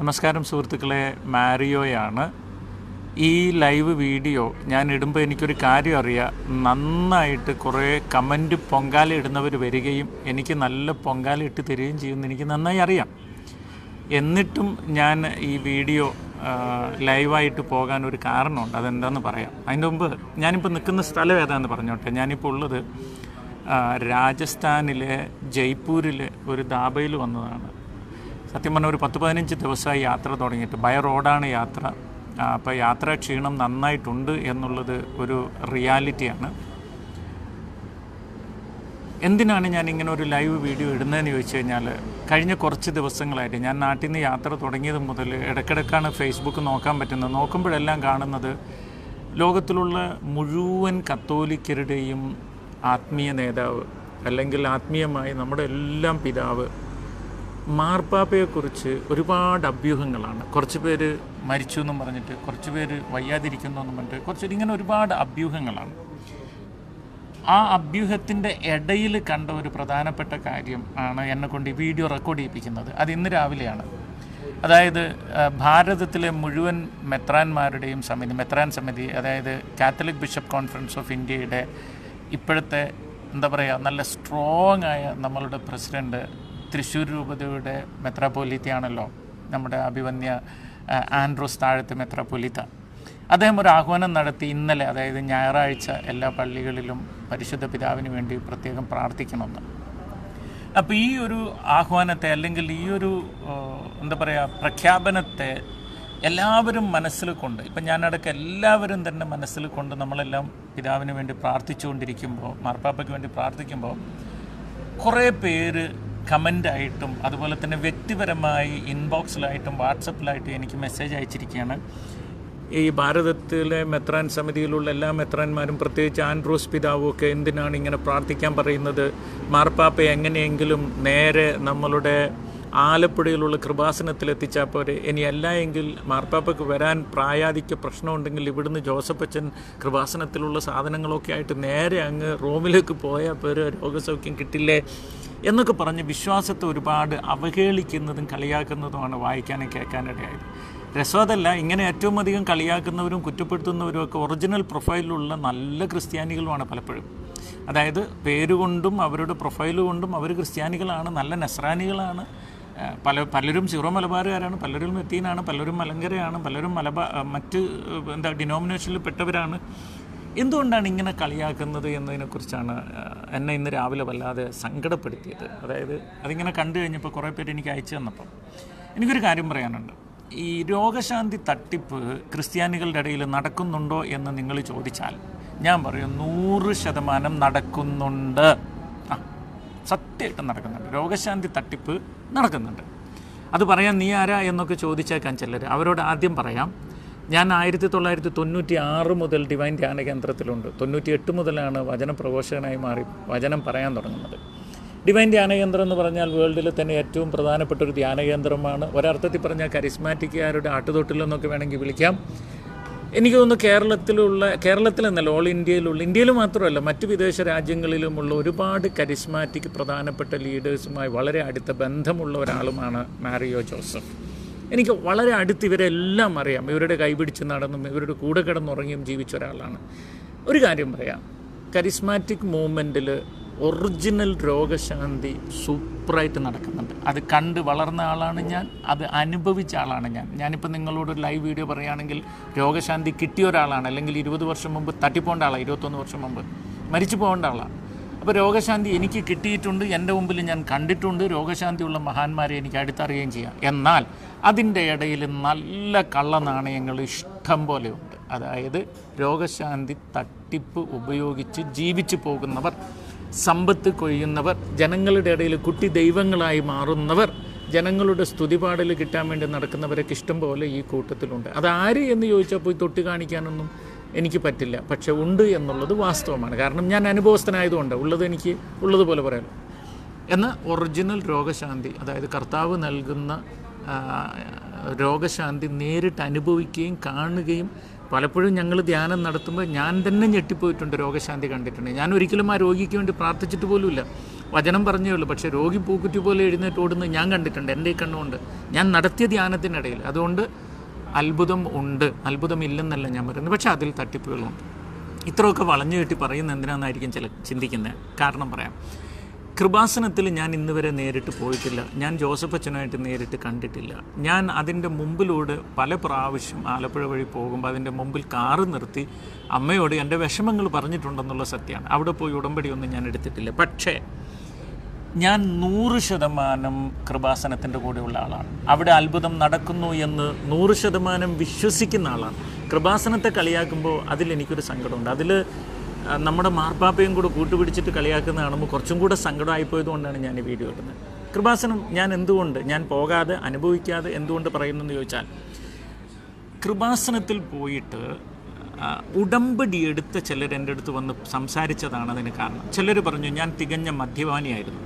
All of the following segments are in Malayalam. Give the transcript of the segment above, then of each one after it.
നമസ്കാരം സുഹൃത്തുക്കളെ, മാരിയോയാണ്. ഈ ലൈവ് വീഡിയോ ഞാൻ ഇടുമ്പോൾ എനിക്കൊരു കാര്യം അറിയാം. നന്നായിട്ട് കുറേ കമൻറ്റ് പൊങ്കാല ഇടുന്നവർ വരികയും എനിക്ക് നല്ല പൊങ്കാല ഇട്ട് തരികയും ചെയ്യുമെന്ന് എനിക്ക് നന്നായി അറിയാം. എന്നിട്ടും ഞാൻ ഈ വീഡിയോ ലൈവായിട്ട് പോകാൻ ഒരു കാരണമുണ്ട്. അതെന്താണെന്ന് പറയാം. അതിൻ്റെ മുമ്പ് ഞാനിപ്പോൾ നിൽക്കുന്ന സ്ഥലം ഏതാണെന്ന് പറഞ്ഞോട്ടെ. ഞാനിപ്പോൾ ഉള്ളത് രാജസ്ഥാനിലെ ജയ്പൂരിലെ ഒരു ധാബയിൽ വന്നതാണ്. സത്യം പറഞ്ഞാൽ ഒരു 10-15 ദിവസമായി യാത്ര തുടങ്ങിയിട്ട്. ബൈ റോഡാണ് യാത്ര. അപ്പോൾ യാത്രാ ക്ഷീണം നന്നായിട്ടുണ്ട് എന്നുള്ളത് ഒരു റിയാലിറ്റിയാണ്. എന്തിനാണ് ഞാൻ ഇങ്ങനെ ഒരു ലൈവ് വീഡിയോ ഇടുന്നതെന്ന് ചോദിച്ചു കഴിഞ്ഞാൽ, കഴിഞ്ഞ കുറച്ച് ദിവസങ്ങളായിട്ട് ഞാൻ നാട്ടിൽ നിന്ന് യാത്ര തുടങ്ങിയത് മുതൽ ഇടയ്ക്കിടയ്ക്കാണ് ഫേസ്ബുക്ക് നോക്കാൻ പറ്റുന്നത്. നോക്കുമ്പോഴെല്ലാം കാണുന്നത് ലോകത്തിലുള്ള മുഴുവൻ കത്തോലിക്കരുടെയും ആത്മീയ നേതാവ്, അല്ലെങ്കിൽ ആത്മീയമായി നമ്മുടെ എല്ലാം പിതാവ് മാർപ്പാപ്പയെക്കുറിച്ച് ഒരുപാട് അഭ്യൂഹങ്ങളാണ്. കുറച്ച് പേര് മരിച്ചു എന്നും പറഞ്ഞിട്ട്, കുറച്ച് പേര് വയ്യാതിരിക്കുന്നു എന്നും പറഞ്ഞിട്ട്, കുറച്ച് ഇങ്ങനെ ഒരുപാട് അഭ്യൂഹങ്ങളാണ്. ആ അഭ്യൂഹത്തിൻ്റെ ഇടയിൽ കണ്ട ഒരു പ്രധാനപ്പെട്ട കാര്യം ആണ് എന്നെക്കൊണ്ട് ഈ വീഡിയോ റെക്കോർഡ് ചെയ്യിപ്പിക്കുന്നത്. അത് ഇന്ന് രാവിലെയാണ്. അതായത് ഭാരതത്തിലെ മുഴുവൻ മെത്രാന്മാരുടെയും സമിതി, മെത്രാൻ സമിതി, അതായത് കാത്തലിക് ബിഷപ്പ് കോൺഫറൻസ് ഓഫ് ഇന്ത്യയുടെ ഇപ്പോഴത്തെ എന്താ പറയുക, നല്ല സ്ട്രോങ് ആയ നമ്മളുടെ പ്രസിഡൻറ്റ്, തൃശ്ശൂർ രൂപതയുടെ മെത്രാപ്പൊലീത്തയാണല്ലോ നമ്മുടെ അഭിവന്യ ആൻഡ്രൂസ് താഴത്തെ മെത്രാപ്പൊലീത്ത. അദ്ദേഹം ഒരു ആഹ്വാനം നടത്തി ഇന്നലെ, അതായത് ഞായറാഴ്ച, എല്ലാ പള്ളികളിലും പരിശുദ്ധ പിതാവിന് വേണ്ടി പ്രത്യേകം പ്രാർത്ഥിക്കണമെന്ന്. അപ്പോൾ ഈ ഒരു ആഹ്വാനത്തെ, അല്ലെങ്കിൽ ഈ ഒരു എന്താ പറയുക, പ്രഖ്യാപനത്തെ എല്ലാവരും മനസ്സിൽ കൊണ്ട്, ഇപ്പം ഞാനടക്കം എല്ലാവരും തന്നെ മനസ്സിൽ കൊണ്ട് നമ്മളെല്ലാം പിതാവിന് വേണ്ടി പ്രാർത്ഥിച്ചുകൊണ്ടിരിക്കുമ്പോൾ, മാർപ്പാപ്പയ്ക്ക് വേണ്ടി പ്രാർത്ഥിക്കുമ്പോൾ, കുറേ പേര് കമൻ്റായിട്ടും അതുപോലെ തന്നെ വ്യക്തിപരമായി ഇൻബോക്സിലായിട്ടും വാട്സപ്പിലായിട്ടും എനിക്ക് മെസ്സേജ് അയച്ചിരിക്കുകയാണ്. ഈ ഭാരതത്തിലെ മെത്രാൻ സമിതിയിലുള്ള എല്ലാ മെത്രാന്മാരും, പ്രത്യേകിച്ച് ആൻഡ്രൂസ് പിതാവും ഒക്കെ എന്തിനാണ് ഇങ്ങനെ പ്രാർത്ഥിക്കാൻ പറയുന്നത്? മാർപ്പാപ്പയെ എങ്ങനെയെങ്കിലും നേരെ നമ്മളുടെ ആലപ്പുഴയിലുള്ള കൃപാസനത്തിലെത്തിച്ചാൽ പോരെ. ഇനി അല്ല എങ്കിൽ മാർപ്പാപ്പയ്ക്ക് വരാൻ പ്രായാധിക്യ പ്രശ്നമുണ്ടെങ്കിൽ ഇവിടുന്ന് ജോസഫച്ചൻ കൃപാസനത്തിലുള്ള സാധനങ്ങളൊക്കെ ആയിട്ട് നേരെ അങ്ങ് റോമിലേക്ക് പോയാൽ പോരെ, രോഗസൗഖ്യം കിട്ടില്ലേ എന്നൊക്കെ പറഞ്ഞ് വിശ്വാസത്തെ ഒരുപാട് അവഹേളിക്കുന്നതും കളിയാക്കുന്നതുമാണ് വായിക്കാനും കേൾക്കാനിടയായത്. രസമതല്ല, ഇങ്ങനെ ഏറ്റവും അധികം കളിയാക്കുന്നവരും കുറ്റപ്പെടുത്തുന്നവരും ഒക്കെ ഒറിജിനൽ പ്രൊഫൈലിലുള്ള നല്ല ക്രിസ്ത്യാനികളുമാണ് പലപ്പോഴും. അതായത് പേരുകൊണ്ടും അവരുടെ പ്രൊഫൈൽ കൊണ്ടും അവർ ക്രിസ്ത്യാനികളാണ്, നല്ല നസ്രാനികളാണ്. പലരും സിറോ മലബാറുകാരാണ്, പലരും മെത്തീനാണ്, പലരും മലങ്കരയാണ്, പലരും മറ്റ് ഡിനോമിനേഷനിൽ പെട്ടവരാണ്. എന്തുകൊണ്ടാണ് ഇങ്ങനെ കളിയാക്കുന്നത് എന്നതിനെക്കുറിച്ചാണ് എന്നെ ഇന്ന് രാവിലെ വല്ലാതെ സങ്കടപ്പെടുത്തിയത്. അതായത് അതിങ്ങനെ കണ്ടു കഴിഞ്ഞപ്പോൾ കുറേ പേര് എനിക്ക് അയച്ചു തന്നപ്പോൾ എനിക്കൊരു കാര്യം പറയാനുണ്ട്. ഈ രോഗശാന്തി തട്ടിപ്പ് ക്രിസ്ത്യാനികളുടെ ഇടയിൽ നടക്കുന്നുണ്ടോ എന്ന് നിങ്ങൾ ചോദിച്ചാൽ ഞാൻ പറയും 100% നടക്കുന്നുണ്ട്. സത്യമായിട്ടും നടക്കുന്നുണ്ട്. രോഗശാന്തി തട്ടിപ്പ് നടക്കുന്നുണ്ട്. അത് പറയാൻ നീ ആരാ എന്നൊക്കെ ചോദിച്ചേക്കാൻ ചിലർ. അവരോട് ആദ്യം പറയാം, ഞാൻ 1996 മുതൽ ഡിവൈൻ ധ്യാന കേന്ദ്രത്തിലുണ്ട്. 98 മുതലാണ് വചന പ്രഘോഷകനായി മാറി വചനം പറയാൻ തുടങ്ങുന്നത്. ഡിവൈൻ ധ്യാന കേന്ദ്രം എന്ന് പറഞ്ഞാൽ വേൾഡിൽ തന്നെ ഏറ്റവും പ്രധാനപ്പെട്ട ഒരു ധ്യാന കേന്ദ്രമാണ്. ഒരർത്ഥത്തിൽ പറഞ്ഞാൽ കരിസ്മാറ്റിക്കുകാരുടെ ആട്ടുതൊട്ടിലെന്നൊക്കെ വേണമെങ്കിൽ വിളിക്കാം. എനിക്ക് തോന്നുന്നു കേരളത്തിലെന്നല്ല, ഓൾ ഇന്ത്യയിലുള്ള, ഇന്ത്യയിൽ മാത്രമല്ല മറ്റ് വിദേശ രാജ്യങ്ങളിലുമുള്ള ഒരുപാട് കരിസ്മാറ്റിക് പ്രധാനപ്പെട്ട ലീഡേഴ്സുമായി വളരെ അടുത്ത ബന്ധമുള്ള ഒരാളുമാണ് മാരിയോ ജോസഫ്. എനിക്ക് വളരെ അടുത്ത് ഇവരെല്ലാം അറിയാം. ഇവരുടെ കൈപിടിച്ച് നടന്നും ഇവരുടെ കൂടെ കിടന്നുറങ്ങിയും ജീവിച്ച ഒരാളാണ്. ഒരു കാര്യം പറയാം, കരിസ്മാറ്റിക് മൂവ്മെൻറ്റിൽ ഒറിജിനൽ രോഗശാന്തി സൂപ്പറായിട്ട് നടക്കുന്നുണ്ട്. അത് കണ്ട് വളർന്ന ആളാണ് ഞാൻ, അത് അനുഭവിച്ച ആളാണ് ഞാനിപ്പോൾ നിങ്ങളോട് ഒരു ലൈവ് വീഡിയോ പറയുകയാണെങ്കിൽ രോഗശാന്തി കിട്ടിയ ഒരാളാണ്, അല്ലെങ്കിൽ 20 വർഷം മുമ്പ് തട്ടിപ്പോണ്ട ആളാണ്, 21 വർഷം മുമ്പ് മരിച്ചു പോകേണ്ട ആളാണ്. അപ്പോൾ രോഗശാന്തി എനിക്ക് കിട്ടിയിട്ടുണ്ട്, എൻ്റെ മുമ്പിൽ ഞാൻ കണ്ടിട്ടുണ്ട്. രോഗശാന്തിയുള്ള മഹാന്മാരെ എനിക്ക് അടുത്തറിയുകയും ചെയ്യാം. എന്നാൽ അതിൻ്റെ ഇടയിൽ നല്ല കള്ളനാണയങ്ങൾ ഇഷ്ടം പോലെയുണ്ട്. അതായത് രോഗശാന്തി തട്ടിപ്പ് ഉപയോഗിച്ച് ജീവിച്ചു പോകുന്നവർ, സമ്പത്ത് കൊയ്യുന്നവർ, ജനങ്ങളുടെ ഇടയിൽ കുട്ടി ദൈവങ്ങളായി മാറുന്നവർ, ജനങ്ങളുടെ സ്തുതിപാടൽ കിട്ടാൻ വേണ്ടി നടക്കുന്നവരൊക്കെ ഇഷ്ടം പോലെ ഈ കൂട്ടത്തിലുണ്ട്. അതാര് എന്ന് ചോദിച്ചാൽ പോയി തൊട്ട് കാണിക്കാനൊന്നും എനിക്ക് പറ്റില്ല. പക്ഷെ ഉണ്ട് എന്നുള്ളത് വാസ്തവമാണ്. കാരണം ഞാൻ അനുഭവസ്ഥനായതുകൊണ്ട് എനിക്ക് ഉള്ളതുപോലെ പറയാമല്ലോ. എന്നാൽ ഒറിജിനൽ രോഗശാന്തി, അതായത് കർത്താവ് നൽകുന്ന രോഗശാന്തി നേരിട്ട് അനുഭവിക്കുകയും കാണുകയും, പലപ്പോഴും ഞങ്ങൾ ധ്യാനം നടത്തുമ്പോൾ ഞാൻ തന്നെ ഞെട്ടിപ്പോയിട്ടുണ്ട്, രോഗശാന്തി കണ്ടിട്ടുണ്ട്. ഞാൻ ഒരിക്കലും ആ രോഗിക്ക് വേണ്ടി പ്രാർത്ഥിച്ചിട്ട് പോലുമില്ല. വചനം പറഞ്ഞേ ഉള്ളൂ. പക്ഷേ രോഗി പൂക്കുറ്റി പോലെ എഴുന്നേറ്റ് ഓടുന്നത് ഞാൻ കണ്ടിട്ടുണ്ട്, എൻ്റെ ഈ കണ്ണുകൊണ്ട്, ഞാൻ നടത്തിയ ധ്യാനത്തിനിടയിൽ. അതുകൊണ്ട് അത്ഭുതം ഉണ്ട്, അത്ഭുതമില്ലെന്നല്ല ഞാൻ പറയുന്നത്, പക്ഷേ അതിൽ തട്ടിപ്പുകളുണ്ട്. ഇത്രയൊക്കെ വളഞ്ഞു കെട്ടി പറയുന്നത് എന്തിനാണെന്നായിരിക്കും ചിന്തിക്കുന്നത്. കാരണം പറയാം. കൃപാസനത്തിൽ ഞാൻ ഇന്ന് വരെ നേരിട്ട് പോയിട്ടില്ല. ഞാൻ ജോസഫ് അച്ഛനായിട്ട് നേരിട്ട് കണ്ടിട്ടില്ല. ഞാൻ അതിൻ്റെ മുമ്പിലൂടെ പല പ്രാവശ്യം ആലപ്പുഴ വഴി പോകുമ്പോൾ അതിൻ്റെ മുമ്പിൽ കാറ് നിർത്തി അമ്മയോട് എൻ്റെ വിഷമങ്ങൾ പറഞ്ഞിട്ടുണ്ടെന്നുള്ള സത്യമാണ്. അവിടെ പോയി ഉടമ്പടിയൊന്നും ഞാൻ എടുത്തിട്ടില്ല. പക്ഷേ ഞാൻ 100% കൃപാസനത്തിൻ്റെ കൂടെയുള്ള ആളാണ്. അവിടെ അത്ഭുതം നടക്കുന്നു എന്ന് 100% വിശ്വസിക്കുന്ന ആളാണ്. കൃപാസനത്തെ കളിയാക്കുമ്പോൾ അതിലെനിക്കൊരു സങ്കടമുണ്ട്. അതിൽ നമ്മുടെ മാർപ്പാപ്പയും കൂടെ കൂട്ടുപിടിച്ചിട്ട് കളിയാക്കുന്ന കാണുമ്പോൾ കുറച്ചും കൂടെ സങ്കടമായിപ്പോയതുകൊണ്ടാണ് ഞാൻ ഈ വീഡിയോ ഇടുന്നത്. കൃപാസനം ഞാൻ എന്തുകൊണ്ട് ഞാൻ പോകാതെ അനുഭവിക്കാതെ എന്തുകൊണ്ട് പറയുന്നെന്ന് ചോദിച്ചാൽ, കൃപാസനത്തിൽ പോയിട്ട് ഉടമ്പടി എടുത്ത ചിലർ എൻ്റെ അടുത്ത് വന്ന് സംസാരിച്ചതാണ് അതിന് കാരണം. ചിലർ പറഞ്ഞു ഞാൻ തികഞ്ഞ മദ്യപാനിയായിരുന്നു,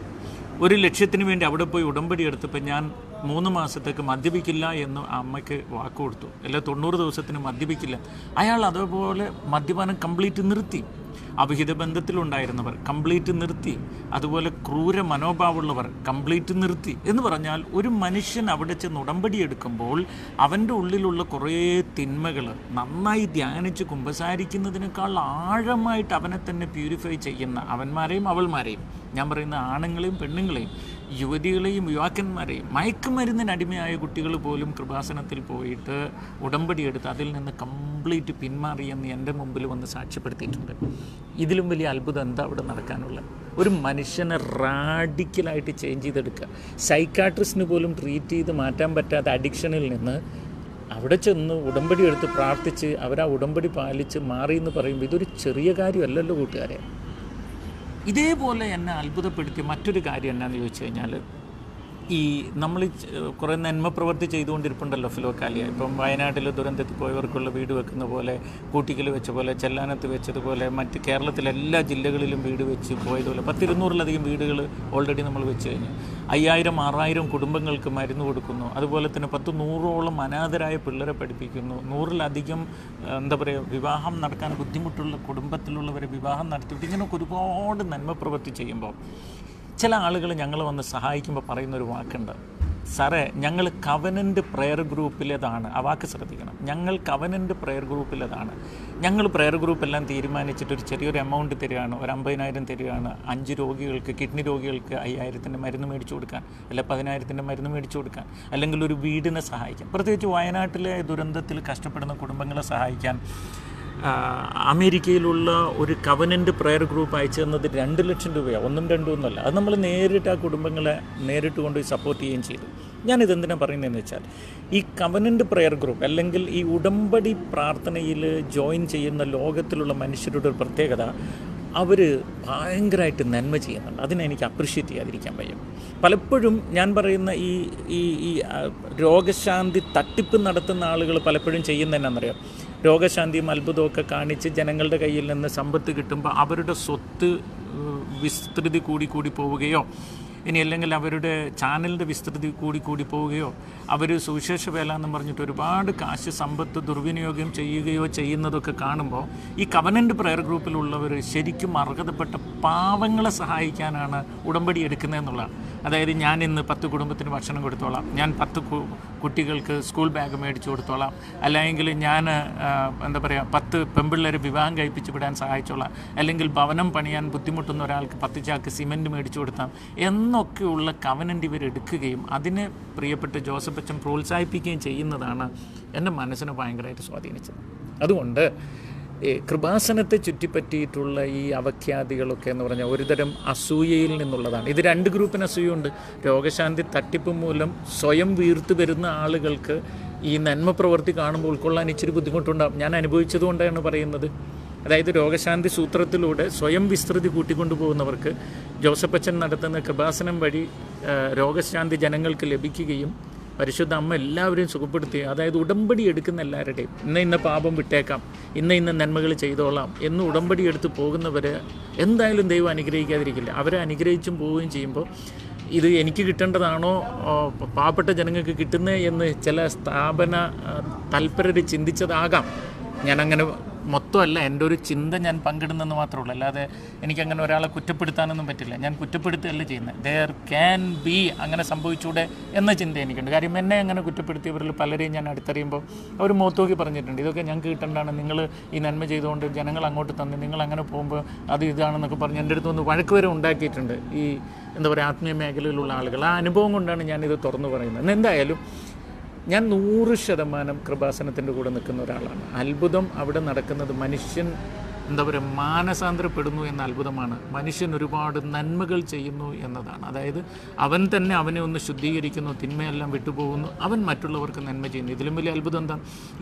ഒരു ലക്ഷ്യത്തിന് വേണ്ടി അവിടെ പോയി ഉടമ്പടി എടുത്തപ്പോൾ ഞാൻ 3 മാസത്തേക്ക് മദ്യപിക്കില്ല എന്ന് അമ്മയ്ക്ക് വാക്ക് കൊടുത്തു, അല്ല 90 ദിവസത്തിന് മദ്യപിക്കില്ല. അയാൾ അതേപോലെ മദ്യപാനം കംപ്ലീറ്റ് നിർത്തി. അവിഹിത ബന്ധത്തിലുണ്ടായിരുന്നവർ കംപ്ലീറ്റ് നിർത്തി. അതുപോലെ ക്രൂര മനോഭാവമുള്ളവർ കംപ്ലീറ്റ് നിർത്തി. എന്ന് പറഞ്ഞാൽ ഒരു മനുഷ്യൻ അവിടെ ചെന്ന് ഉടമ്പടി എടുക്കുമ്പോൾ അവൻ്റെ ഉള്ളിലുള്ള കുറേ തിന്മകൾ നന്നായി ധ്യാനിച്ച് കുമ്പസാരിക്കുന്നതിനേക്കാൾ ആഴമായിട്ട് അവനെ തന്നെ പ്യൂരിഫൈ ചെയ്യുന്ന അവന്മാരെയും അവൾമാരെയും, ഞാൻ പറയുന്ന ആണുങ്ങളെയും പെണ്ണുങ്ങളെയും യുവതികളെയും യുവാക്കന്മാരെയും, മയക്കുമരുന്നിന് അടിമയായ കുട്ടികൾ പോലും കൃപാസനത്തിൽ പോയിട്ട് ഉടമ്പടി എടുത്ത് അതിൽ നിന്ന് കംപ്ലീറ്റ് പിന്മാറിയെന്ന് എൻ്റെ മുമ്പിൽ വന്ന് സാക്ഷ്യപ്പെടുത്തിയിട്ടുണ്ട്. ഇതിലും വലിയ അത്ഭുതം എന്താ അവിടെ നടക്കാനുള്ള? ഒരു മനുഷ്യനെ റാഡിക്കലായിട്ട് ചേഞ്ച് ചെയ്തെടുക്കുക. സൈക്കാട്രിസ്റ്റിന് പോലും ട്രീറ്റ് ചെയ്ത് മാറ്റാൻ പറ്റാത്ത അഡിക്ഷനിൽ നിന്ന് അവിടെ ചെന്ന് ഉടമ്പടി എടുത്ത് പ്രാർത്ഥിച്ച് അവരാ ഉടമ്പടി പാലിച്ച് മാറി എന്ന് പറയുമ്പോൾ ഇതൊരു ചെറിയ കാര്യമല്ലല്ലോ കൂട്ടുകാരെ. ഇതേപോലെ എന്നെ അത്ഭുതപ്പെടുത്തിയ മറ്റൊരു കാര്യം എന്നാന്ന് ചോദിച്ചു കഴിഞ്ഞാൽ, ഈ നമ്മൾ കുറേ നന്മ പ്രവൃത്തി ചെയ്തുകൊണ്ടിരിപ്പുണ്ടല്ലോ ഫിലോക്കാലിയ. ഇപ്പം വയനാട്ടിൽ ദുരന്തത്തിൽ പോയവർക്കുള്ള വീട് വെക്കുന്ന പോലെ, കൂട്ടിക്കൽ വെച്ച പോലെ, ചെല്ലാനത്ത് വെച്ചതുപോലെ, മറ്റ് കേരളത്തിലെ എല്ലാ ജില്ലകളിലും വീട് വെച്ച് പോയതുപോലെ 100-200-ലധികം വീടുകൾ ഓൾറെഡി നമ്മൾ വെച്ച് കഴിഞ്ഞു. 5000-6000 കുടുംബങ്ങൾക്ക് മരുന്ന് കൊടുക്കുന്നു. അതുപോലെ തന്നെ 100-100ഓളം അനാഥരായ പിള്ളേരെ പഠിപ്പിക്കുന്നു. 100-ലധികം എന്താ പറയുക, വിവാഹം നടക്കാൻ ബുദ്ധിമുട്ടുള്ള കുടുംബത്തിലുള്ളവരെ വിവാഹം നടത്തിയിട്ട് ഇങ്ങനെയൊക്കെ ഒരുപാട് നന്മ പ്രവൃത്തി ചെയ്യുമ്പോൾ ചില ആളുകൾ ഞങ്ങൾ വന്ന് സഹായിക്കുമ്പോൾ പറയുന്നൊരു വാക്കുണ്ട്, സാറേ ഞങ്ങൾ കവനൻ്റ് പ്രയർ ഗ്രൂപ്പിലേതാണ്. ആ വാക്ക് ശ്രദ്ധിക്കണം. ഞങ്ങൾ കവനൻ്റ് പ്രയർ ഗ്രൂപ്പിലേതാണ്. ഞങ്ങൾ പ്രയർ ഗ്രൂപ്പെല്ലാം തീരുമാനിച്ചിട്ട് ഒരു ചെറിയൊരു എമൗണ്ട് തരികയാണ്, ഒരു 50,000 തരികയാണ്. 5 രോഗികൾക്ക്, കിഡ്നി രോഗികൾക്ക് 5000-ൻ്റെ മരുന്ന് മേടിച്ചു കൊടുക്കാൻ, അല്ല 10,000-ൻ്റെ മരുന്ന് മേടിച്ചു കൊടുക്കാൻ, അല്ലെങ്കിൽ ഒരു വീടിനെ സഹായിക്കാൻ. പ്രത്യേകിച്ച് വയനാട്ടിലെ ദുരന്തത്തിൽ കഷ്ടപ്പെടുന്ന കുടുംബങ്ങളെ സഹായിക്കാൻ അമേരിക്കയിലുള്ള ഒരു കവനൻ്റ് പ്രയർ ഗ്രൂപ്പ് അയച്ചു തന്നത് 2 ലക്ഷം രൂപയാണ്. 1-2 ഒന്നുമല്ല. അത് നമ്മൾ നേരിട്ട് ആ കുടുംബങ്ങളെ നേരിട്ട് കൊണ്ടുപോയി സപ്പോർട്ട് ചെയ്യുകയും ചെയ്തു. ഞാനിതെന്തിനാണ് പറയുന്നതെന്ന് വെച്ചാൽ, ഈ കവനൻ്റ് പ്രയർ ഗ്രൂപ്പ് അല്ലെങ്കിൽ ഈ ഉടമ്പടി പ്രാർത്ഥനയിൽ ജോയിൻ ചെയ്യുന്ന ലോകത്തിലുള്ള മനുഷ്യരുടെ ഒരു പ്രത്യേകത, അവർ ഭയങ്കരമായിട്ട് നന്മ ചെയ്യുന്നുണ്ട്. അതിനെനിക്ക് അപ്രിഷ്യേറ്റ് ചെയ്യാതിരിക്കാൻ വയ്യ. പലപ്പോഴും ഞാൻ പറയുന്ന ഈ രോഗശാന്തി തട്ടിപ്പ് നടത്തുന്ന ആളുകൾ പലപ്പോഴും ചെയ്യുന്നതെന്നറിയാം, രോഗശാന്തിയും അത്ഭുതമൊക്കെ കാണിച്ച് ജനങ്ങളുടെ കയ്യിൽ നിന്ന് സമ്പത്ത് കിട്ടുമ്പോൾ അവരുടെ സ്വത്ത് വിസ്തൃതി കൂടി പോവുകയോ, ഇനി അല്ലെങ്കിൽ അവരുടെ ചാനലിൻ്റെ വിസ്തൃതി കൂടി പോവുകയോ, അവർ സുവിശേഷ വേല എന്ന് പറഞ്ഞിട്ട് ഒരുപാട് കാശ് സമ്പത്ത് ദുർവിനിയോഗം ചെയ്യുകയോ ചെയ്യുന്നതൊക്കെ കാണുമ്പോൾ ഈ കവനൻ്റ് പ്രയർ ഗ്രൂപ്പിലുള്ളവർ ശരിക്കും അർഹതപ്പെട്ട പാവങ്ങളെ സഹായിക്കാനാണ് ഉടമ്പടി എടുക്കുന്നതെന്നുള്ളതാണ്. അതായത് ഞാൻ ഇന്ന് 10 കുടുംബത്തിന് ഭക്ഷണം കൊടുത്തോളാം, ഞാൻ 10 കുട്ടികൾക്ക് സ്കൂൾ ബാഗ് മേടിച്ചു കൊടുത്തോളാം, അല്ലെങ്കിൽ ഞാൻ എന്താ പറയുക 10 പെൺപിള്ളേരെ വിവാഹം കഴിപ്പിച്ച് വിടാൻ സഹായിച്ചോളാം, അല്ലെങ്കിൽ ഭവനം പണിയാൻ ബുദ്ധിമുട്ടുന്ന ഒരാൾക്ക് 10 ചാക്ക് സിമൻറ്റ് മേടിച്ചു കൊടുത്താം എന്നൊക്കെയുള്ള കവനൻ്റ് ഇവരെടുക്കുകയും അതിനെ പ്രിയപ്പെട്ട ജോസഫ് അച്ഛൻ പ്രോത്സാഹിപ്പിക്കുകയും ചെയ്യുന്നതാണ് എൻ്റെ മനസ്സിനെ ഭയങ്കരമായിട്ട് സ്വാധീനിച്ചത്. അതുകൊണ്ട് കൃപാസനത്തെ ചുറ്റിപ്പറ്റിയിട്ടുള്ള ഈ അവഖ്യാതികളൊക്കെ എന്ന് പറഞ്ഞാൽ ഒരുതരം അസൂയയിൽ നിന്നുള്ളതാണ്. ഇത് 2 ഗ്രൂപ്പിന് അസൂയുണ്ട്. രോഗശാന്തി തട്ടിപ്പ് മൂലം സ്വയം വീർത്തു വരുന്ന ആളുകൾക്ക് ഈ നന്മ പ്രവൃത്തി കാണുമ്പോൾ ഉൾക്കൊള്ളാൻ ഇച്ചിരി ബുദ്ധിമുട്ടുണ്ടാകും. ഞാൻ അനുഭവിച്ചതുകൊണ്ടാണ് പറയുന്നത്. അതായത് രോഗശാന്തി സൂത്രത്തിലൂടെ സ്വയം വിസ്തൃതി കൂട്ടിക്കൊണ്ടു പോകുന്നവർക്ക് ജോസഫ് അച്ഛൻ നടത്തുന്ന കൃപാസനം വഴി രോഗശാന്തി ജനങ്ങൾക്ക് ലഭിക്കുകയും പരിശുദ്ധ അമ്മ എല്ലാവരെയും സുഖപ്പെടുത്തി, അതായത് ഉടമ്പടി എടുക്കുന്ന എല്ലാവരുടെയും ഇന്ന പാപം വിട്ടേക്കാം, ഇന്ന നന്മകൾ ചെയ്തോളാം എന്ന് ഉടമ്പടി എടുത്ത് പോകുന്നവരെ എന്തായാലും ദൈവം അനുഗ്രഹിക്കാതിരിക്കില്ല. അവരെ അനുഗ്രഹിച്ചും പോവുകയും ചെയ്യുമ്പോൾ ഇത് എനിക്ക് കിട്ടേണ്ടതാണോ പാവപ്പെട്ട ജനങ്ങൾക്ക് കിട്ടുന്നത് എന്ന് ചില സ്ഥാപന തൽപരർ ചിന്തിച്ചതാകാം. ഞാനങ്ങനെ മൊത്തമല്ല, എൻ്റെ ഒരു ചിന്ത ഞാൻ പങ്കിടുന്നെന്ന് മാത്രമേ ഉള്ളൂ. അല്ലാതെ എനിക്കങ്ങനെ ഒരാളെ കുറ്റപ്പെടുത്താനൊന്നും പറ്റില്ല. ഞാൻ കുറ്റപ്പെടുത്തുകയല്ല ചെയ്യുന്നത്. ദെയർ ക്യാൻ ബി അങ്ങനെ സംഭവിച്ചൂടെ എന്ന ചിന്ത എനിക്കുണ്ട്. കാര്യം എന്നെ അങ്ങനെ കുറ്റപ്പെടുത്തിയവരിൽ പലരെയും ഞാൻ അടുത്തറിയുമ്പോൾ അവർ മുഖത്തോക്കി പറഞ്ഞിട്ടുണ്ട്, ഇതൊക്കെ ഞങ്ങൾക്ക് കിട്ടേണ്ടതാണ്, നിങ്ങൾ ഈ നന്മ ചെയ്തുകൊണ്ട് ജനങ്ങൾ അങ്ങോട്ട് തന്നെ നിങ്ങൾ അങ്ങനെ പോകുമ്പോൾ അത് ഇതാണെന്നൊക്കെ പറഞ്ഞ് എൻ്റെ അടുത്തൊന്ന് വഴക്ക് വരെ ഉണ്ടാക്കിയിട്ടുണ്ട് ഈ എന്താ പറയുക ആത്മീയ മേഖലയിലുള്ള ആളുകൾ. ആ അനുഭവം കൊണ്ടാണ് ഞാനിത് തുറന്നു പറയുന്നത്. എന്തായാലും ഞാൻ 100% കൃപാസനത്തിൻ്റെ കൂടെ നിൽക്കുന്ന ഒരാളാണ്. അത്ഭുതം അവിടെ നടക്കുന്നത് മനുഷ്യൻ എന്താ പറയുക മാനസാന്തരപ്പെടുന്നു എന്ന അത്ഭുതമാണ്. മനുഷ്യൻ ഒരുപാട് നന്മകൾ ചെയ്യുന്നു എന്നതാണ്. അതായത് അവൻ തന്നെ അവനെ ഒന്ന് ശുദ്ധീകരിക്കുന്നു, തിന്മയെല്ലാം വിട്ടുപോകുന്നു, അവൻ മറ്റുള്ളവർക്ക് നന്മ ചെയ്യുന്നു. ഇതിലും വലിയ അത്ഭുതം എന്താ?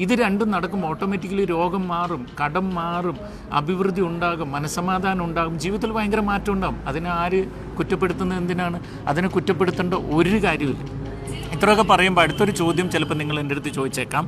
ഇത് രണ്ടും നടക്കും ഓട്ടോമാറ്റിക്കലി രോഗം മാറും, കടം മാറും, അഭിവൃദ്ധി ഉണ്ടാകും, മനസ്സമാധാനം ഉണ്ടാകും, ജീവിതത്തിൽ ഭയങ്കര മാറ്റം ഉണ്ടാകും. അതിനെ ആര് കുറ്റപ്പെടുത്തുന്നത് എന്തിനാണ്? അതിനെ കുറ്റപ്പെടുത്തേണ്ട ഒരു കാര്യമില്ല. ഇത്രയൊക്കെ പറയുമ്പോൾ അടുത്തൊരു ചോദ്യം ചിലപ്പോൾ നിങ്ങൾ എൻ്റെ അടുത്ത് ചോദിച്ചേക്കാം,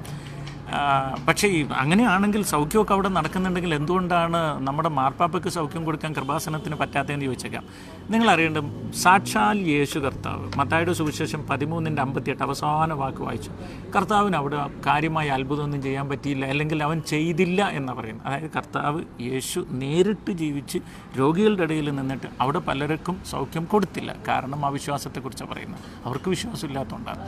പക്ഷേ അങ്ങനെയാണെങ്കിൽ സൗഖ്യമൊക്കെ അവിടെ നടക്കുന്നുണ്ടെങ്കിൽ എന്തുകൊണ്ടാണ് നമ്മുടെ മാർപ്പാപ്പയ്ക്ക് സൗഖ്യം കൊടുക്കാൻ കൃപാസനത്തിന് പറ്റാത്തതെന്ന് ചോദിച്ചേക്കാം. നിങ്ങളറിയേണ്ടത് സാക്ഷാൽ യേശു കർത്താവ് മത്തായിയുടെ സുവിശേഷം 13:58 അവസാന വാക്ക് വായിച്ചു. കർത്താവിന് അവിടെ കാര്യമായ അത്ഭുതമൊന്നും ചെയ്യാൻ പറ്റിയില്ല, അല്ലെങ്കിൽ അവൻ ചെയ്തില്ല എന്ന് പറയുന്നത്. അതായത് കർത്താവ് യേശു നേരിട്ട് ജീവിച്ച് രോഗികളുടെ ഇടയിൽ നിന്നിട്ട് അവിടെ പലർക്കും സൗഖ്യം കൊടുത്തില്ല. കാരണം ആ വിശ്വാസത്തെക്കുറിച്ച് പറയുന്നത്, അവർക്ക് വിശ്വാസമില്ലാത്തതുകൊണ്ടാണ്.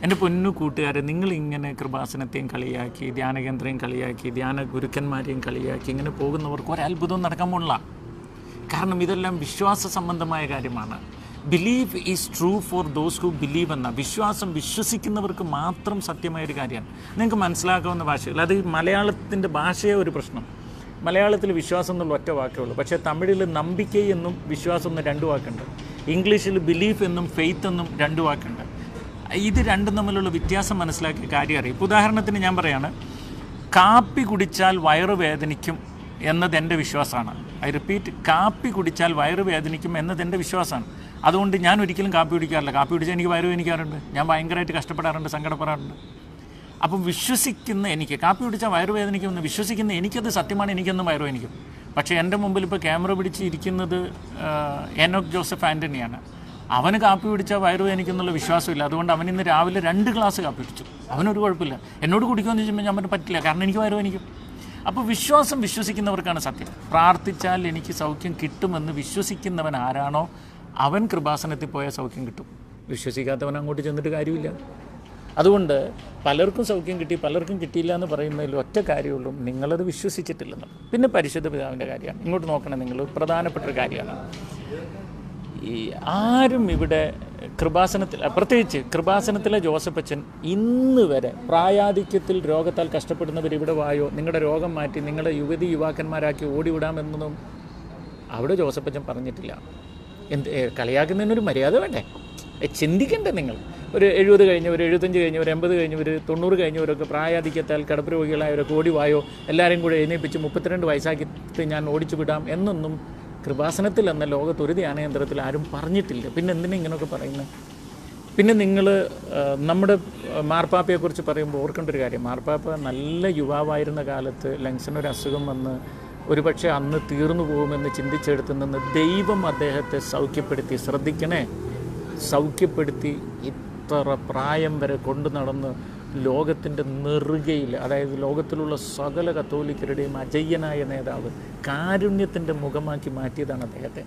എൻ്റെ പൊന്നു കൂട്ടുകാരെ, നിങ്ങളിങ്ങനെ കൃപാസനത്തെയും കളിയാക്കി, ധ്യാനകേന്ദ്രയും കളിയാക്കി, ധ്യാന ഗുരുക്കന്മാരെയും കളിയാക്കി ഇങ്ങനെ പോകുന്നവർക്ക് ഒരത്ഭുതവും നടക്കാൻ പോണില്ല. കാരണം ഇതെല്ലാം വിശ്വാസ സംബന്ധമായ കാര്യമാണ്. Believe is true for those who believe എന്ന വിശ്വാസം വിശ്വസിക്കുന്നവർക്ക് മാത്രം സത്യമായൊരു കാര്യമാണ്. നിങ്ങൾക്ക് മനസ്സിലാക്കാവുന്ന ഭാഷയിൽ, അത് മലയാളത്തിൻ്റെ ഭാഷയെ ഒരു പ്രശ്നം. മലയാളത്തിൽ വിശ്വാസം എന്നുള്ള ഒറ്റ വാക്കേ ഉള്ളൂ, പക്ഷേ തമിഴിൽ നമ്പിക്കൈ എന്നും വിശ്വാസം എന്നും 2 വാക്കുണ്ട്. ഇംഗ്ലീഷിൽ ബിലീഫ് എന്നും ഫെയ്ത്ത് എന്നും 2 വാക്കുണ്ട്. ഇത് രണ്ടും തമ്മിലുള്ള വ്യത്യാസം മനസ്സിലാക്കിയ കാര്യം അറിയും. ഇപ്പോൾ ഉദാഹരണത്തിന് ഞാൻ പറയാണ്, കാപ്പി കുടിച്ചാൽ വയറ് വേദനിക്കും എന്നത് എൻ്റെ വിശ്വാസമാണ്. ഐ റിപ്പീറ്റ്, കാപ്പി കുടിച്ചാൽ വയറ് വേദനിക്കും എന്നത് എൻ്റെ വിശ്വാസമാണ്. അതുകൊണ്ട് ഞാൻ ഒരിക്കലും കാപ്പി കുടിക്കാറില്ല. കാപ്പി കുടിച്ചാൽ എനിക്ക് വയറ് വേദനിക്കാറുണ്ട്, ഞാൻ ഭയങ്കരമായിട്ട് കഷ്ടപ്പെടാറുണ്ട്, സങ്കടപ്പെടാറുണ്ട്. അപ്പം വിശ്വസിക്കുന്ന എനിക്ക് കാപ്പി കുടിച്ചാൽ വയറ് വേദനിക്കുമെന്ന് വിശ്വസിക്കുന്ന എനിക്കത് സത്യമാണ്, എനിക്കൊന്നും വയറ് വേദനിക്കും. പക്ഷേ എൻ്റെ മുമ്പിൽ ഇപ്പോൾ ക്യാമറ പിടിച്ച് ഇരിക്കുന്നത് എനോക് ജോസഫ് ആൻ്റണിയാണ്. അവന് കാപ്പി പിടിച്ചാൽ വയറുവേദനിക്കുന്നുള്ള വിശ്വാസമില്ല. അതുകൊണ്ട് അവൻ ഇന്ന് രാവിലെ 2 ഗ്ലാസ് കാപ്പി പിടിച്ചു. അവനൊരു കുഴപ്പമില്ല. എന്നോട് കുടിക്കുമെന്ന് ചോദിക്കുമ്പോൾ ഞാൻ പറഞ്ഞു പറ്റില്ല, കാരണം എനിക്ക് വയറുവേദനിക്കും. അപ്പോൾ വിശ്വാസം വിശ്വസിക്കുന്നവർക്കാണ് സത്യം. പ്രാർത്ഥിച്ചാൽ എനിക്ക് സൗഖ്യം കിട്ടുമെന്ന് വിശ്വസിക്കുന്നവൻ ആരാണോ അവൻ കൃപാസനത്തിൽ പോയാൽ സൗഖ്യം കിട്ടും. വിശ്വസിക്കാത്തവൻ അങ്ങോട്ട് ചെന്നിട്ട് കാര്യമില്ല. അതുകൊണ്ട് പലർക്കും സൗഖ്യം കിട്ടി, പലർക്കും കിട്ടിയില്ല എന്ന് പറയുന്നതിൽ ഒറ്റ കാര്യമുള്ളൂ, നിങ്ങളത് വിശ്വസിച്ചിട്ടില്ലെന്ന്. പിന്നെ പരിശുദ്ധ പിതാവിൻ്റെ കാര്യമാണ്. ഇങ്ങോട്ട് നോക്കണം, നിങ്ങൾ പ്രധാനപ്പെട്ടൊരു കാര്യമാണ്. ഈ ആരും ഇവിടെ കൃപാസനത്തിൽ, പ്രത്യേകിച്ച് കൃപാസനത്തിലെ ജോസഫച്ചൻ ഇന്ന് വരെ പ്രായാധിക്യത്തിൽ രോഗത്താൽ കഷ്ടപ്പെടുന്നവർ ഇവിടെ വായോ, നിങ്ങളുടെ രോഗം മാറ്റി നിങ്ങളെ യുവാക്കന്മാരാക്കി ഓടിവിടാമെന്നൊന്നും അവിടെ ജോസഫച്ചൻ പറഞ്ഞിട്ടില്ല. കളിയാക്കുന്നതിനൊരു മര്യാദ വേണ്ടേ? ചിന്തിക്കണ്ടേ നിങ്ങൾ? ഒരു 70 കഴിഞ്ഞവർ, 75 കഴിഞ്ഞവർ, 80 കഴിഞ്ഞവർ, 90 കഴിഞ്ഞവരൊക്കെ പ്രായാധിക്യത്താൽ കിടപ്പ് രോഗികളായവരൊക്കെ ഓടി വായോ, എല്ലാവരും കൂടെ എഴുന്നേപ്പിച്ച് 32 വയസ്സാക്കിയിട്ട് ഞാൻ ഓടിച്ചു വിടാം എന്നൊന്നും കൃപാസനത്തിൽ എന്ന ലോകത്ത് ഒരു ധ്യാനകേന്ദ്രത്തിൽ ആരും പറഞ്ഞിട്ടില്ല. പിന്നെ എന്തിനാ ഇങ്ങനെയൊക്കെ പറയുന്നത്? പിന്നെ നിങ്ങൾ നമ്മുടെ മാർപ്പാപ്പയെക്കുറിച്ച് പറയുമ്പോൾ ഓർക്കേണ്ട ഒരു കാര്യം, മാർപ്പാപ്പ നല്ല യുവാവായിരുന്ന കാലത്ത് ലങ്സിനൊരു അസുഖം വന്ന് ഒരു പക്ഷേ അന്ന് തീർന്നു പോകുമെന്ന് ചിന്തിച്ചെടുത്ത് നിന്ന് ദൈവം അദ്ദേഹത്തെ സൗഖ്യപ്പെടുത്തി. ശ്രദ്ധിക്കണേ, സൗഖ്യപ്പെടുത്തി ഇത്ര പ്രായം വരെ കൊണ്ടു നടന്ന് ലോകത്തിൻ്റെ നെറുകയിൽ, അതായത് ലോകത്തിലുള്ള സകല കത്തോലിക്കരുടെയും അജയ്യനായ നേതാവ്, കാരുണ്യത്തിൻ്റെ മുഖമാക്കി മാറ്റിയതാണ് അദ്ദേഹത്തെ.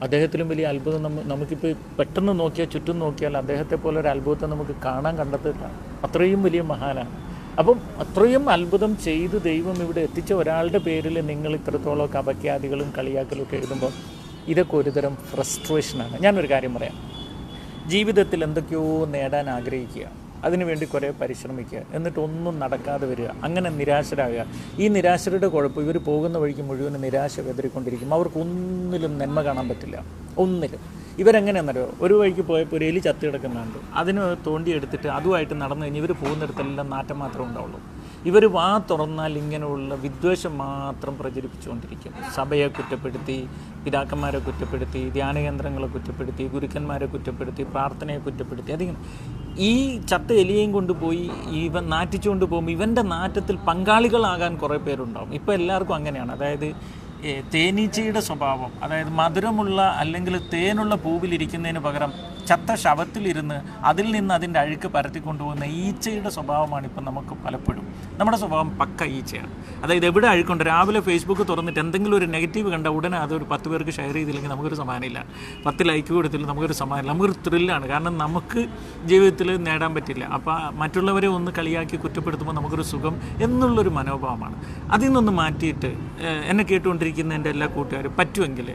അദ്ദേഹത്തിലും വലിയ അത്ഭുതം നമുക്കിപ്പോൾ പെട്ടെന്ന് നോക്കിയാൽ, ചുറ്റും നോക്കിയാൽ അദ്ദേഹത്തെ പോലെ ഒരു അത്ഭുതത്തെ നമുക്ക് കണ്ടെത്തില്ല. അത്രയും വലിയ മഹാനാണ്. അപ്പം അത്രയും അത്ഭുതം ചെയ്ത് ദൈവം ഇവിടെ എത്തിച്ച ഒരാളുടെ പേരിൽ നിങ്ങൾ ഇത്രത്തോളം അപഖ്യാതികളും കളിയാക്കലും ഒക്കെ എഴുതുമ്പോൾ ഇതൊക്കെ ഒരുതരം ഫ്രസ്ട്രേഷനാണ്. ഞാനൊരു കാര്യം പറയാം, ജീവിതത്തിൽ എന്തൊക്കെയോ നേടാൻ ആഗ്രഹിക്കുക, അതിനുവേണ്ടി കുറേ പരിശ്രമിക്കുക, എന്നിട്ടൊന്നും നടക്കാതെ വരിക, അങ്ങനെ നിരാശരാകുക. ഈ നിരാശരുടെ കുഴപ്പം, ഇവർ പോകുന്ന വഴിക്ക് മുഴുവൻ നിരാശ വെതറിക്കൊണ്ടിരിക്കും. അവർക്കൊന്നിലും നന്മ കാണാൻ പറ്റില്ല, ഒന്നിലും. ഇവരെങ്ങനെയാണെന്നറിയോ, ഒരു വഴിക്ക് പോയപ്പോൾ ഒരു എലി ചത്ത് കിടക്കുന്നുണ്ട്, അതിന് തോണ്ടിയെടുത്തിട്ട് അതുമായിട്ട് നടന്നു കഴിഞ്ഞ് ഇവർ പോകുന്നിടത്തെല്ലാം നാറ്റം മാത്രമേ ഉണ്ടാവുള്ളൂ. ഇവർ വാ തുറന്നാൽ ഇങ്ങനെയുള്ള വിദ്വേഷം മാത്രം പ്രചരിപ്പിച്ചുകൊണ്ടിരിക്കും. സഭയെ കുറ്റപ്പെടുത്തി, പിതാക്കന്മാരെ കുറ്റപ്പെടുത്തി, ധ്യാനകേന്ദ്രങ്ങളെ കുറ്റപ്പെടുത്തി, ഗുരുക്കന്മാരെ കുറ്റപ്പെടുത്തി, പ്രാർത്ഥനയെ കുറ്റപ്പെടുത്തി. അതിങ്ങനെ ഈ ചത്ത എലിയെയും കൊണ്ടുപോയി ഇവൻ നാറ്റിച്ചുകൊണ്ട് പോകുമ്പോൾ ഇവൻ്റെ നാറ്റത്തിൽ പങ്കാളികളാകാൻ കുറേ പേരുണ്ടാവും. ഇപ്പോൾ എല്ലാവർക്കും അങ്ങനെയാണ്. അതായത് തേനീച്ചയുടെ സ്വഭാവം, അതായത് മധുരമുള്ള അല്ലെങ്കിൽ തേനുള്ള പൂവിലിരിക്കുന്നതിന് പകരം ചത്ത ശവത്തിലിരുന്ന് അതിൽ നിന്ന് അതിൻ്റെ അഴുക്ക് പരത്തിക്കൊണ്ടുപോകുന്ന ഈച്ചയുടെ സ്വഭാവമാണ് ഇപ്പം നമുക്ക് പലപ്പോഴും. നമ്മുടെ സ്വഭാവം പക്ക ഈച്ചയാണ്. അതായത് എവിടെ അഴുക്കുണ്ട്, രാവിലെ ഫേസ്ബുക്ക് തുറന്നിട്ട് എന്തെങ്കിലും ഒരു നെഗറ്റീവ് കണ്ട ഉടനെ അതൊരു 10 പേർക്ക് ഷെയർ ചെയ്തില്ലെങ്കിൽ നമുക്കൊരു സമാനമില്ല, 10 ലൈക്ക് കൊടുത്തില്ല നമുക്കൊരു സമാനമില്ല, നമുക്കൊരു ത്രില്ലാണ്. കാരണം നമുക്ക് ജീവിതത്തിൽ നേടാൻ പറ്റില്ല. അപ്പോൾ മറ്റുള്ളവരെ ഒന്ന് കളിയാക്കി കുറ്റപ്പെടുത്തുമ്പോൾ നമുക്കൊരു സുഖം എന്നുള്ളൊരു മനോഭാവമാണ്. അതിൽ നിന്നൊന്ന് മാറ്റിയിട്ട് എന്നെ കേട്ടുകൊണ്ടിരിക്കുന്ന എൻ്റെ എല്ലാ കൂട്ടുകാരും പറ്റുമെങ്കിൽ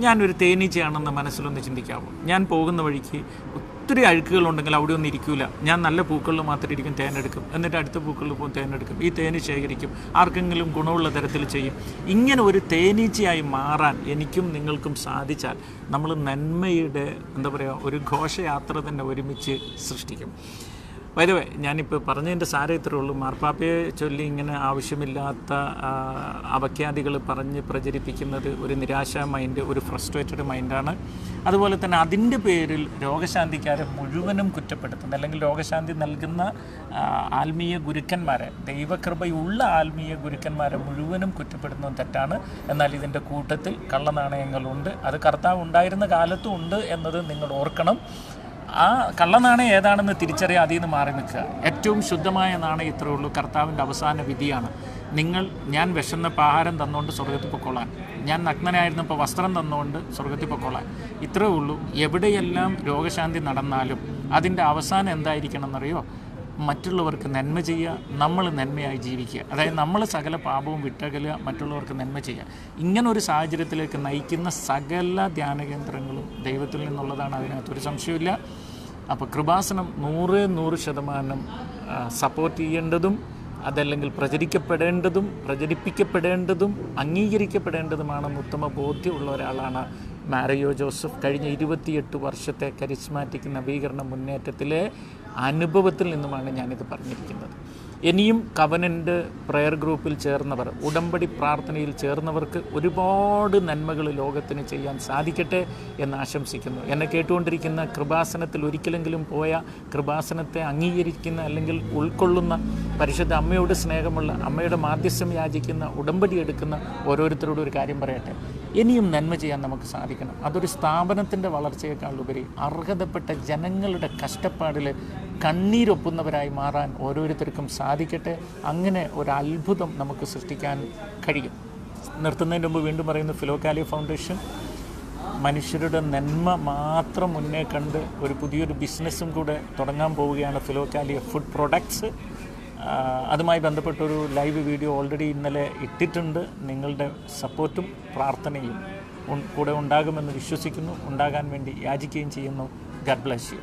ഞാനൊരു തേനീച്ചയാണെന്ന് മനസ്സിലൊന്ന് ചിന്തിക്കാമോ? ഞാൻ പോകുന്ന വഴിക്ക് ഒത്തിരി അഴുക്കുകളുണ്ടെങ്കിൽ അവിടെ ഒന്നും ഇരിക്കില്ല. ഞാൻ നല്ല പൂക്കളിൽ മാത്രം ഇരിക്കും, തേനെടുക്കും, എന്നിട്ട് അടുത്ത പൂക്കളിൽ പോകും തേനെടുക്കും, ഈ തേന് ശേഖരിക്കും, ആർക്കെങ്കിലും ഗുണമുള്ള തരത്തിൽ ചെയ്യും. ഇങ്ങനെ ഒരു തേനീച്ചയായി മാറാൻ എനിക്കും നിങ്ങൾക്കും സാധിച്ചാൽ നമ്മൾ നന്മയുടെ ഒരു ഘോഷയാത്ര തന്നെ ഒരുമിച്ച് സൃഷ്ടിക്കും. വൈദവേ, ഞാനിപ്പോൾ പറഞ്ഞതിൻ്റെ സാരം ഇത്രയേ ഉള്ളൂ. മാർപ്പാപ്പയെ ചൊല്ലി ഇങ്ങനെ ആവശ്യമില്ലാത്ത അപഖ്യാതികൾ പറഞ്ഞ് പ്രചരിപ്പിക്കുന്നത് ഒരു നിരാശാ മൈൻഡ്, ഒരു ഫ്രസ്ട്രേറ്റഡ് മൈൻഡാണ്. അതുപോലെ തന്നെ അതിൻ്റെ പേരിൽ രോഗശാന്തിക്കാരെ മുഴുവനും കുറ്റപ്പെടുത്തുന്നത്, അല്ലെങ്കിൽ രോഗശാന്തി നൽകുന്ന ആത്മീയ ഗുരുക്കന്മാരെ, ദൈവകൃപയുള്ള ആത്മീയ ഗുരുക്കന്മാരെ മുഴുവനും കുറ്റപ്പെടുന്നത് തെറ്റാണ്. എന്നാൽ ഇതിൻ്റെ കൂട്ടത്തിൽ കള്ളനാണയങ്ങളുണ്ട്. അത് കർത്താവ് ഉണ്ടായിരുന്ന കാലത്തും ഉണ്ട് എന്നത് നിങ്ങൾ ഓർക്കണം. ആ കള്ളനാണയം ഏതാണെന്ന് തിരിച്ചറിയാൻ അതിൽ നിന്ന് മാറി നിൽക്കുക. ഏറ്റവും ശുദ്ധമായ നാണയം ഇത്രയേ ഉള്ളൂ. കർത്താവിൻ്റെ അവസാന വിധിയാണ്. ഞാൻ വിശന്നപ്പോൾ ആഹാരം തന്നുകൊണ്ട് സ്വർഗത്തിൽ പൊക്കോളാൻ, ഞാൻ നഗ്നനായിരുന്നപ്പോൾ വസ്ത്രം തന്നുകൊണ്ട് സ്വർഗത്തിൽ പൊക്കോളാൻ, ഇത്രയേ ഉള്ളൂ. എവിടെയെല്ലാം രോഗശാന്തി നടന്നാലും അതിൻ്റെ അവസാനം എന്തായിരിക്കണം എന്നറിയോ? മറ്റുള്ളവർക്ക് നന്മ ചെയ്യുക, നമ്മൾ നന്മയായി ജീവിക്കുക. അതായത് നമ്മൾ സകല പാപവും വിട്ടകലുക, മറ്റുള്ളവർക്ക് നന്മ ചെയ്യുക. ഇങ്ങനൊരു സാഹചര്യത്തിലേക്ക് നയിക്കുന്ന സകല ധ്യാനകേന്ദ്രങ്ങളും ദൈവത്തിൽ നിന്നുള്ളതാണ്, അതിനകത്തൊരു സംശയമില്ല. അപ്പോൾ കൃപാസനം 100% സപ്പോർട്ട് ചെയ്യേണ്ടതും അതല്ലെങ്കിൽ പ്രചരിപ്പിക്കപ്പെടേണ്ടതും അംഗീകരിക്കപ്പെടേണ്ടതുമാണെന്ന് ഉത്തമ ബോധ്യമുള്ള ഒരാളാണ് മാരിയോ ജോസഫ്. കഴിഞ്ഞ 28 വർഷത്തെ കരിസ്മാറ്റിക് നവീകരണ മുന്നേറ്റത്തിലെ അനുഭവത്തിൽ നിന്നുമാണ് ഞാനിത് പറഞ്ഞിരിക്കുന്നത്. ഇനിയും കവനൻ്റ് പ്രയർ ഗ്രൂപ്പിൽ ചേർന്നവർ, ഉടമ്പടി പ്രാർത്ഥനയിൽ ചേർന്നവർക്ക് ഒരുപാട് നന്മകൾ ലോകത്തിന് ചെയ്യാൻ സാധിക്കട്ടെ എന്ന് ആശംസിക്കുന്നു. എന്നെ കേട്ടുകൊണ്ടിരിക്കുന്ന കൃപാസനത്തിൽ ഒരിക്കലെങ്കിലും പോയ, കൃപാസനത്തെ അംഗീകരിക്കുന്ന അല്ലെങ്കിൽ ഉൾക്കൊള്ളുന്ന, പരിശുദ്ധ അമ്മയോട് സ്നേഹമുള്ള, അമ്മയുടെ മാധ്യസ്ഥം യാചിക്കുന്ന, ഉടമ്പടി എടുക്കുന്ന ഓരോരുത്തരോടും ഒരു കാര്യം പറയട്ടെ. ഇനിയും നന്മ ചെയ്യാൻ നമുക്ക് സാധിക്കണം. അതൊരു സ്ഥാപനത്തിൻ്റെ വളർച്ചയേക്കാളുപരി അർഹതപ്പെട്ട ജനങ്ങളുടെ കഷ്ടപ്പാടിൽ കണ്ണീരൊപ്പുന്നവരായി മാറാൻ ഓരോരുത്തർക്കും സാധിക്കട്ടെ. അങ്ങനെ ഒരു അത്ഭുതം നമുക്ക് സൃഷ്ടിക്കാൻ കഴിയും. നിർത്തുന്നതിന് മുമ്പ് വീണ്ടും പറയുന്നു, ഫിലോക്കാലിയ ഫൗണ്ടേഷൻ മനുഷ്യരുടെ നന്മ മാത്രം മുന്നേ കണ്ട് ഒരു പുതിയൊരു ബിസിനസ്സും കൂടെ തുടങ്ങാൻ പോവുകയാണ്, ഫിലോക്കാലിയ ഫുഡ് പ്രൊഡക്ട്സ്. അതുമായി ബന്ധപ്പെട്ടൊരു ലൈവ് വീഡിയോ ഓൾറെഡി ഇന്നലെ ഇട്ടിട്ടുണ്ട്. നിങ്ങളുടെ സപ്പോർട്ടും പ്രാർത്ഥനയും കൂടെ ഉണ്ടാകുമെന്ന് വിശ്വസിക്കുന്നു. ഉണ്ടാകാൻ വേണ്ടി യാചിക്കുകയും ചെയ്യുന്നു. Garh bless you.